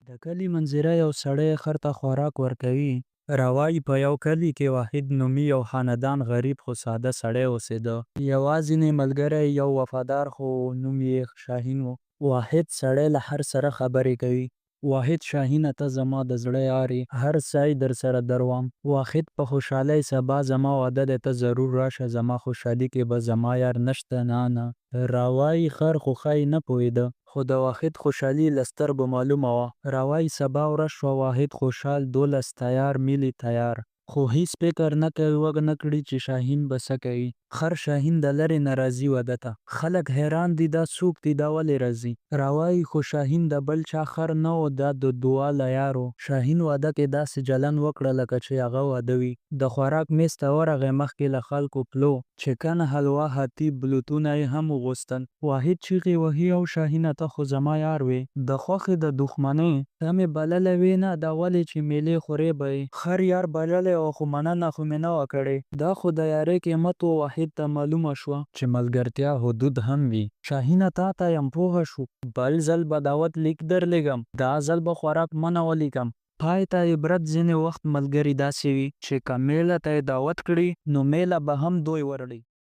د کلي منظره یو سړی خر ته خوراک ورکوي. راوایي په یو کلي کې واحد نومي یو خاندان غریب خو ساده سړی اوسېده. یوازینی ملګری یو وفادار خو نوم یې شاهین و. واحد سړی له هر سره خبرې کوي. واحد شاهینه ته زما د زړه یار یې، هر ځای در سره دروم. واحد په خوشحالۍ سبا زما واده دی، ته ضرور راشه، زما خوشحالي کې به زما یار نشته. نه راوایي خر خو ښایي نه پوهېده، خو د واحد خوشحالي له سترګو معلومه وه. راوایي سبا ورځ شوه، واحد خوشحال، 12 تیار، میلې تیار. خو هیڅ فکر نه کوي وږ نه کړي چې شاهین به څه کوي. خر شاهین د لرې نه راځي واده ته. خلک حیران دي دا څوک دی، دا ولې راځي. راوایي خو شاهین د بل چا خر نه و، دا د دعا له یار و. شاهین واده کې داسې چلند وکړه لکه چې هغه واده وي. د خوراک میز ته ورغی، مخکې له خلکو پلو، چکن، حلوا، هاتي، بلوتونه یې هم وغوښتل. واحد چیغې وهي او شاهینه ته خو زما یار وې، د خوښې د دښمنۍ ته مې بللی وې نه، دا ولې چې میلې خورې به یې. خر یار بللی و خو مننه خو مې نه وه کړې. دا خو د یارۍ قیمت و. واحد ته معلومه شوه چې ملګرتیا حدود هم وي. شاهینه تا ته یم پوهه شو، بل ځل به دعوت لیک درلېږم، دا ځل به خوراک منه ولیکم. پای ته عبرت ځینې وخت ملګري داسې وي چې که میله ته یې دعوت کړي نو میله به هم دوی وروړي.